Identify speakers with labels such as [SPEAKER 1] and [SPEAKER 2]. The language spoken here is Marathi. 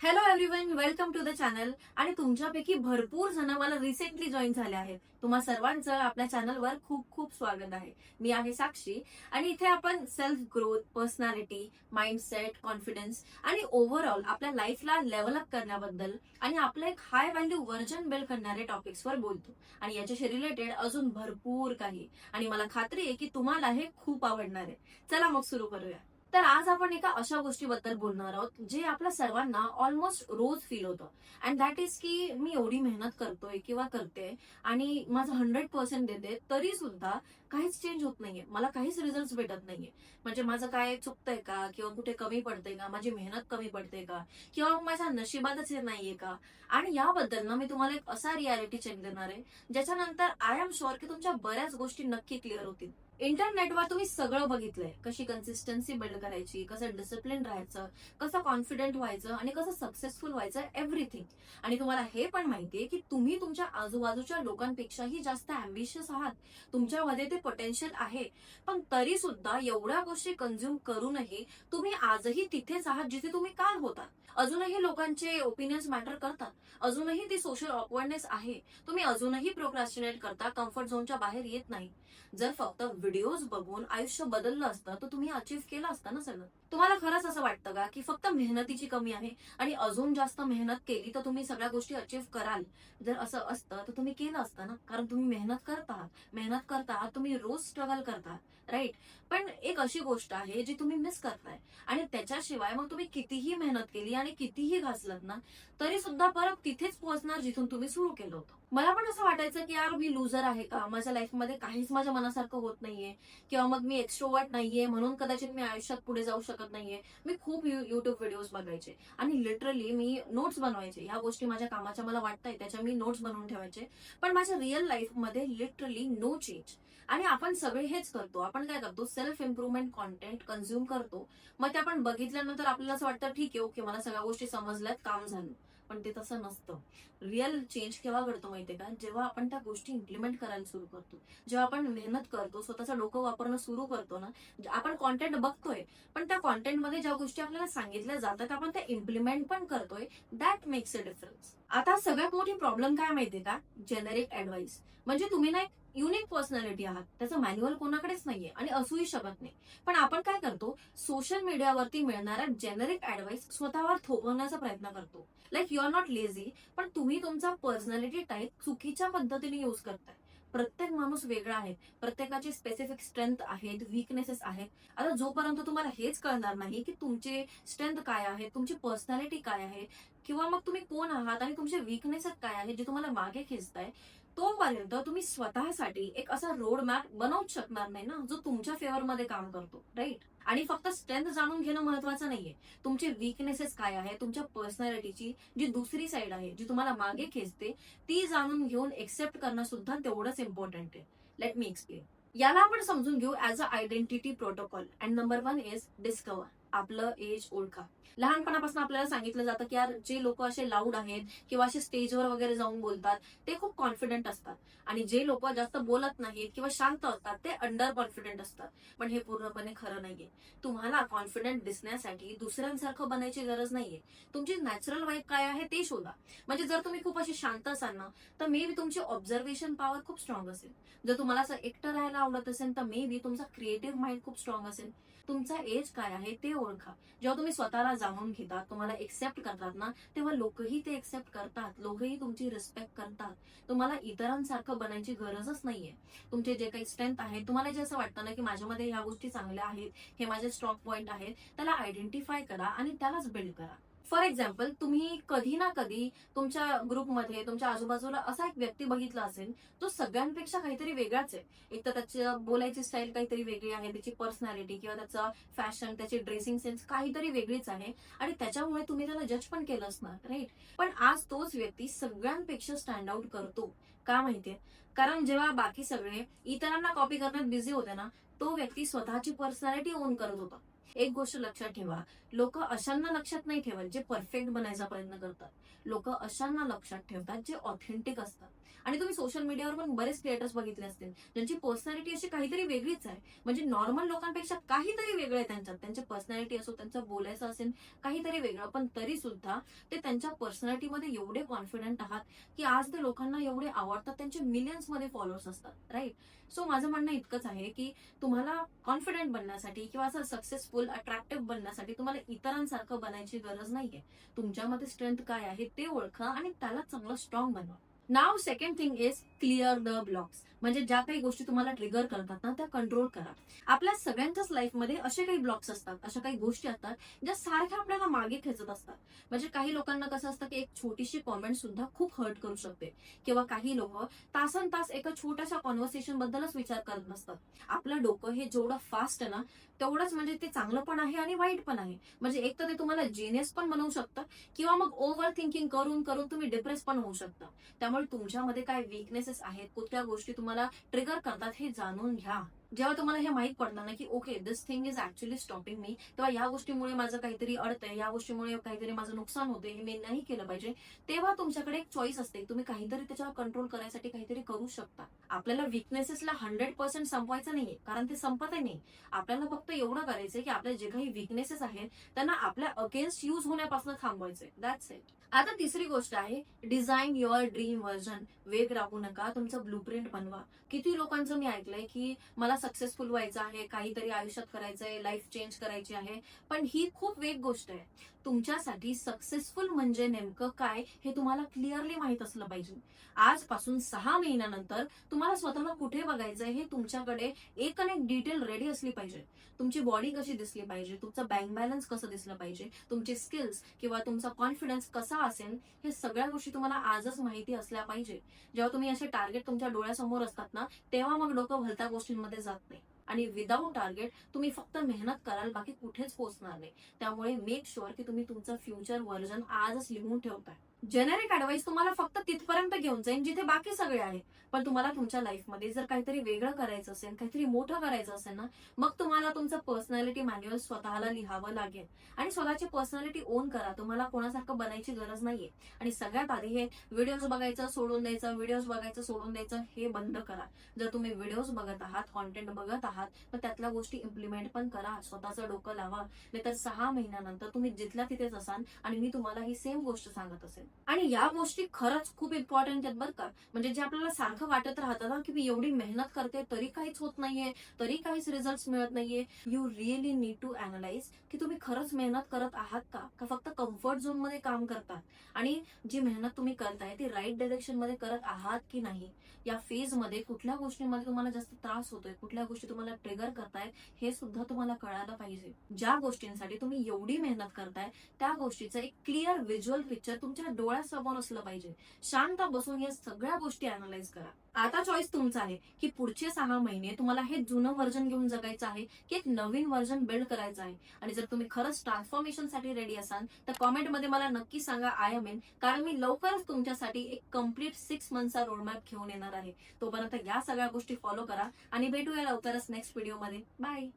[SPEAKER 1] Hello everyone, welcome to the channel. आणि तुमच्यापैकी भरपूर जण मला रिसेंटली जॉईन झाले आहेत. तुम्हा सर्वांचं आपल्या चॅनलवर खूप खूप स्वागत आहे. मी आहे साक्षी आणि इथे आपण self growth, personality, mindset, confidence आणि ओव्हरऑल आपल्या लाईफला लेव्हल अप करण्याबद्दल आणि आपलं एक हाय व्हॅल्यू व्हर्जन बिल्ड करणारे टॉपिक्सवर बोलतो. आणि याच्याशी रिलेटेड अजून भरपूर काही. आणि मला खात्री आहे की तुम्हाला हे खूप आवडणार आहे. चला मग सुरू करूया. तर आज आपण एका अशा गोष्टीबद्दल बोलणार आहोत जे आपल्या सर्वांना ऑलमोस्ट रोज फील होतं. अँड दॅट इज की मी एवढी मेहनत करतोय किंवा करते आणि माझं 100% देते तरी सुद्धा काहीच चेंज होत नाहीये, मला काहीच रिझल्ट भेटत नाहीये. म्हणजे माझं काय चुकतंय का, किंवा कुठे कमी पडतंय का, माझी मेहनत कमी पडते का, किंवा मग माझ्या नशिबातच हे नाहीये का. आणि याबद्दल ना मी तुम्हाला एक असा रियालिटी चेक देणार आहे ज्याच्यानंतर आय एम शुअर की तुमच्या बऱ्याच गोष्टी नक्की क्लिअर होतील. इंटरनेटवर तुम्ही सगळं बघितलंय, कशी कन्सिस्टन्सी बिल्ड करायची, कसं डिसिप्लिन राहायचं, कसं कॉन्फिडंट व्हायचं आणि कसं सक्सेसफुल व्हायचं, एव्हरीथिंग. आणि तुम्हाला हे पण माहितीये की तुम्ही तुमच्या आजूबाजूच्या लोकांपेक्षाही जास्त अँबिशियस आहात. तुमच्यामध्ये ते पोटेन्शियल आहे. पण तरी सुद्धा एवढ्या गोष्टी कन्झ्युम करूनही तुम्ही आजही तिथेच आहात जिथे तुम्ही काल होता. अजूनही लोकांचे ओपिनियन्स मॅटर करतात. अजूनही ती सोशल ऑकवर्डनेस आहे. तुम्ही अजूनही प्रोक्रॅस्टिनेट करता, कम्फर्ट झोनच्या बाहेर येत नाही. जर फक्त व्हिडिओज बघून आयुष्य बदललं असतं तर तुम्ही अचीव्ह केलं असतं ना सगळं. तुम्हाला खरंच असं वाटतं का की फक्त मेहनतीची कमी आहे आणि अजून जास्त मेहनत केली तर तुम्ही सगळ्या गोष्टी अचीव्ह कराल? जर असं असतं तर तुम्ही केलं असतं ना, कारण तुम्ही मेहनत करता, तुम्ही रोज स्ट्रगल करता, राईट. पण एक अशी गोष्ट आहे जी तुम्ही मिस करताय. आणि त्याच्याशिवाय मग तुम्ही कितीही मेहनत केली आणि कितीही घासलत ना, तरी सुद्धा परत तिथेच पोहोचणार जिथून तुम्ही सुरू केलं होतं. मला पण असं वाटायचं की यार मी लुझर आहे का, माझ्या लाईफमध्ये काहीच माझ्या मनासारखं होत नाहीये, किंवा मग मी एक्स्ट्रोवर्ट नाहीये म्हणून कदाचित मी आयुष्यात पुढे जाऊ शकत नाहीये. मी खूप युट्यूब व्हिडिओज बघायचे आणि लिटरली मी नोट्स बनवायचे. ह्या गोष्टी माझ्या कामाच्या मला वाटतंय त्याच्या मी नोट्स बनवून ठेवायचे. पण माझ्या रिअल लाईफमध्ये लिटरली नो चेंज. आणि आपण सगळे हेच करतो. आपण काय करतो, सेल्फ इम्प्रुव्हमेंट कॉन्टेंट कन्झ्युम करतो. मग ते आपण बघितल्यानंतर आपल्याला असं वाटतं ठीक आहे, ओके, मला सगळ्या गोष्टी समजल्यात, काम झालं. पण ते तसं नसतं. रिअल चेंज केव्हा घडतो माहितीये का, जेव्हा आपण त्या गोष्टी इम्प्लिमेंट करायला सुरू करतो, जेव्हा आपण मेहनत करतो, स्वतःचं डोकं वापरणं सुरू करतो ना. आपण कॉन्टेंट बघतोय, पण त्या कॉन्टेंटमध्ये ज्या गोष्टी आपल्याला सांगितल्या जातात आपण त्या इम्प्लिमेंट पण करतोय. That makes a difference. आता सगळ्यात मोठी प्रॉब्लेम काय माहितीये का, जेनेरिक ऍडवाइस. म्हणजे तुम्ही ना एक युनिक पर्सनॅलिटी आहात, त्याचं मॅन्युअल कोणाकडेच नाहीये आणि असूही शकत नाही. पण आपण काय करतो, सोशल मीडियावरती मिळणाऱ्या जेनेरिक ऍडवाइस स्वतःवर थोपवण्याचा प्रयत्न करतो. Like you are not lazy, पण तुम्ही तुमचा पर्सनॅलिटी टाईप चुकीच्या पद्धतीने युज करताय. प्रत्येक माणूस वेगळा आहे. प्रत्येकाची स्पेसिफिक स्ट्रेंथ आहेत, विकनेसेस आहेत. आता जोपर्यंत तुम्हाला हेच कळणार नाही की तुमचे स्ट्रेंथ काय आहे, तुमची पर्सनॅलिटी काय आहे, किंवा मग तुम्ही कोण आहात आणि तुमचे विकनेसेस काय आहेत जे तुम्हाला मागे खेचताय, तोपर्यंत तुम्ही स्वतःसाठी एक असा रोड मॅप बनवूच शकणार नाही ना जो तुमच्या फेवरमध्ये काम करतो, राईट. आणि फक्त स्ट्रेंथ जाणून घेणं महत्वाचं नाहीये. तुमचे विकनेसेस काय आहे, तुमच्या पर्सनॅलिटीची जी दुसरी साईड आहे जी तुम्हाला मागे खेचते, ती जाणून घेऊन एक्सेप्ट करणं सुद्धा तेवढंच इम्पॉर्टंट आहे. Let me explain. याला आपण समजून घेऊ as a identity protocol. And number 1 is discover. आपलं एज ओळखा. लहानपणापासून आपल्याला सांगितलं जातं की यार जे लोक असे लाऊड आहेत किंवा असे स्टेजवर वगैरे जाऊन बोलतात ते खूप कॉन्फिडंट असतात. आणि जे लोक जास्त बोलत नाहीत किंवा शांत असतात ते अंडर कॉन्फिडंट असतात. पण हे पूर्णपणे खरं नाहीये. तुम्हाला कॉन्फिडंट दिसण्यासाठी दुसऱ्यांसारखं बनायची गरज नाहीये. तुमची नॅचरल वाईब काय आहे ते शोधा. म्हणजे जर तुम्ही खूप असे शांत असाल ना, तर मे बी तुमची ऑब्झर्वेशन पॉवर खूप स्ट्रॉंग असेल. जर तुम्हाला असं एकटं राहायला आवडत असेल तर मे बी तुमचा क्रिएटिव्ह माइंड खूप स्ट्रॉंग असेल. तुमचा एज काय आहे ते ओळखा. जेव्हा तुम्ही स्वतःला जाणून घेता, तुम्हाला एक्सेप्ट करतात ना, तेव्हा लोकही ते एक्सेप्ट करतात, लोकही तुमची रिस्पेक्ट करतात. तुम्हाला इतरांसारखं बनायची गरजच नाहीये. तुमचे जे काही स्ट्रेंथ आहे, तुम्हाला जे असं वाटतं ना की माझ्यामध्ये ह्या गोष्टी चांगल्या आहेत, हे माझे स्ट्रॉंग पॉईंट आहेत, त्याला आयडेंटिफाय करा आणि त्यालाच बिल्ड करा. फॉर एक्झाम्पल, तुम्ही कधी ना कधी तुमच्या ग्रुपमध्ये तुमच्या आजूबाजूला असा एक व्यक्ती बघितला असेल जो सगळ्यांपेक्षा काहीतरी वेगळाच आहे. एक तर त्याची बोलायची स्टाईल काहीतरी वेगळी आहे, त्याची पर्सनॅलिटी किंवा त्याचा फॅशन, त्याची ड्रेसिंग सेन्स काहीतरी वेगळीच आहे. आणि त्याच्यामुळे तुम्ही त्याला जज पण केलं असणार, राईट. पण आज तोच व्यक्ती सगळ्यांपेक्षा स्टँड आउट करतो. का माहितीये? कारण जेव्हा बाकी सगळे इतरांना कॉपी करण्यात बिझी होते ना, तो व्यक्ती स्वतःची पर्सनॅलिटी ओन करत होता. एक गोष्ट लक्षात ठेवा, लोक अशांना लक्षात नाही ठेवत जे परफेक्ट बनायचा प्रयत्न करतात. लोक अशांना लक्षात ठेवतात जे ऑथेंटिक असतात. आणि तुम्ही सोशल मीडियावर पण बरेच क्रिएटर्स बघितले असतील ज्यांची पर्सनॅलिटी अशी काहीतरी वेगळीच आहे. म्हणजे नॉर्मल लोकांपेक्षा काहीतरी वेगळं आहे त्यांच्यात. त्यांची पर्सनॅलिटी असो, त्यांचं बोलायचं असेल काहीतरी वेगळं, पण तरी सुद्धा ते त्यांच्या पर्सनॅलिटीमध्ये एवढे कॉन्फिडंट आहात की आज ते लोकांना एवढे आवडतात. त्यांचे मिलियन्स मध्ये फॉलोअर्स असतात, राईट? सो माझं म्हणणं इतकंच आहे की तुम्हाला कॉन्फिडंट बनण्यासाठी किंवा असं सक्सेसफुल अट्रॅक्टिव्ह बनण्यासाठी तुम्हाला इतरांसारखं बनायची गरज नाहीये. तुमच्यामध्ये स्ट्रेंथ काय आहे ते ओळखा आणि त्याला चांगलं स्ट्रॉंग बनवा. Now second thing is clear the blocks. म्हणजे ज्या काही गोष्टी तुम्हाला ट्रिगर करतात ना त्या कंट्रोल करा. आपल्या सगळ्यांच्याच लाईफमध्ये असे काही ब्लॉक्स असतात, अशा काही गोष्टी असतात ज्या सारख्या आपल्याला मागे खेचत असतात. म्हणजे काही लोकांना कसं असतं की एक छोटीशी कॉमेंट सुद्धा खूप हर्ट करू शकते, किंवा काही लोक तासन तास एका छोट्याशा कॉन्व्हर्सेशन बद्दलच विचार करत नसतात. आपलं डोकं हे जेवढं फास्ट आहे ना तेवढंच म्हणजे ते चांगलं पण आहे आणि वाईट पण आहे. म्हणजे एक तर ते तुम्हाला जिनियस पण बनवू शकतं, किंवा मग ओव्हर थिंकिंग करून करून तुम्ही डिप्रेस पण होऊ शकता. त्यामुळे तुमच्यामध्ये काय वीकनेसेस आहेत, कुठल्या गोष्टी तुम्हाला ट्रिगर करतात हे जाणून घ्या. जेव्हा तुम्हाला हे माहित पडलं ना की okay this thing is actually stopping me, तेव्हा या गोष्टीमुळे माझं काहीतरी अडतंय, या गोष्टीमुळे काहीतरी माझं नुकसान होते, हे मी नाही केलं पाहिजे, तेव्हा तुमच्याकडे एक चॉईस असते. तुम्ही काहीतरी त्याच्यावर कंट्रोल करायसाठी काहीतरी करू शकता. आपल्याला विकनेसेसला 100% संपवायचं नाहीये, कारण ते संपतही नाही. आपल्याला फक्त एवढं करायचंय की आपले जे काही विकनेसेस आहेत त्यांना आपल्या अगेन्स्ट यूज होण्यापासून थांबवायचंय. That's it. आता तिसरी गोष्ट आहे डिझाईन युअर ड्रीम व्हर्जन. वेग राहू नका, तुमचं ब्लूप्रिंट बनवा. किती लोकांचं मी ऐकलंय की मला सक्सेसफुल व्हायचं आहे, काहीतरी आयुष्यात करायचंय, लाईफ चेंज करायची आहे, पण ही खूप वेग गोष्ट आहे. तुमच्यासाठी सक्सेसफुल म्हणजे नेमकं काय हे तुम्हाला क्लिअरली माहित असलं पाहिजे. आजपासून 6 महिन्यानंतर तुम्हाला स्वतःला कुठे बघायचंय हे तुमच्याकडे एक आणि एक डिटेल रेडी असली पाहिजे. तुमची बॉडी कशी दिसली पाहिजे, तुमचं बँक बॅलन्स कसं दिसलं पाहिजे, तुमचे स्किल्स किंवा तुमचा कॉन्फिडन्स कसा असेल, हे सगळ्या गोष्टी तुम्हाला आजच माहिती असल्या पाहिजे. जेव्हा तुम्ही असे टार्गेट तुमच्या डोळ्यासमोर असतात ना तेव्हा मग डोकं भलत्या गोष्टींमध्ये जात नाही. आणि विदाऊट टार्गेट तुम्ही फक्त मेहनत कराल, बाकी कुठेच पोहोचणार नाही. त्यामुळे मेक शुअर की तुम्ही तुमचं फ्युचर व्हर्जन आजच लिहून ठेवताय. जेनेरिक ऍडवाइस तुम्हाला फक्त तिथपर्यंत घेऊन जाईल जिथे बाकी सगळे आहे. पण तुम्हाला तुमच्या लाईफमध्ये जर काहीतरी वेगळं करायचं असेल, काहीतरी मोठं करायचं असेल ना, मग तुम्हाला तुमचं पर्सनॅलिटी मॅन्युअल स्वतःला लिहावं लागेल. आणि स्वतःची पर्सनॅलिटी ओन करा. तुम्हाला कोणासारखं बनायची गरज नाहीये. आणि सगळ्यात आधी हे व्हिडिओज बघायचं सोडून द्यायचं, व्हिडिओज बघायचं सोडून द्यायचं हे बंद करा. जर तुम्ही व्हिडिओज बघत आहात, कॉन्टेंट बघत आहात, तर त्यातल्या गोष्टी इम्प्लिमेंट पण करा. स्वतःचं डोकं लावा. नाहीतर 6 महिन्यानंतर तुम्ही जिथल्या तिथेच असाल आणि मी तुम्हाला ही सेम गोष्ट सांगत असेल. आणि या गोष्टी खरंच खूप इम्पॉर्टंट आहेत बरं का. म्हणजे जे आपल्याला सारखं वाटत राहतं ना की मी एवढी मेहनत करते तरी काहीच होत नाहीये, तरी काहीच रिझल्ट मिळत नाहीये, you really need to analyse की तुम्ही खरंच मेहनत करत आहात का फक्त कम्फर्ट झोन मध्ये काम करतात. आणि जी मेहनत तुम्ही करताय ती राईट डायरेक्शन मध्ये करत आहात की नाही. या फेज मध्ये कुठल्या गोष्टीमध्ये तुम्हाला जास्त त्रास होतोय, कुठल्या गोष्टी तुम्हाला ट्रिगर करतायत, हे सुद्धा तुम्हाला कळायला पाहिजे. ज्या गोष्टींसाठी तुम्ही एवढी मेहनत करताय त्या गोष्टीचं एक क्लिअर व्हिज्युअल पिक्चर तुमच्या डोळ्यासमोर असलं पाहिजे. शांत बसून या सगळ्या गोष्टी अनालाइज करा. आता चॉईस तुमचा आहे की पुढचे 6 महिने तुम्हाला हे जुनं व्हर्जन घेऊन जगायचं आहे की एक नवीन व्हर्जन बिल्ड करायचं आहे. आणि जर तुम्ही खरंच ट्रान्सफॉर्मेशन साठी रेडी असाल तर कॉमेंटमध्ये मला नक्की सांगा आय एम इन, कारण मी लवकरच तुमच्यासाठी एक कम्प्लीट 6 मंथचा रोडमॅप घेऊन येणार आहे. तोपर्यंत या सगळ्या गोष्टी फॉलो करा आणि भेटूया लवकरच नेक्स्ट व्हिडिओमध्ये. बाय.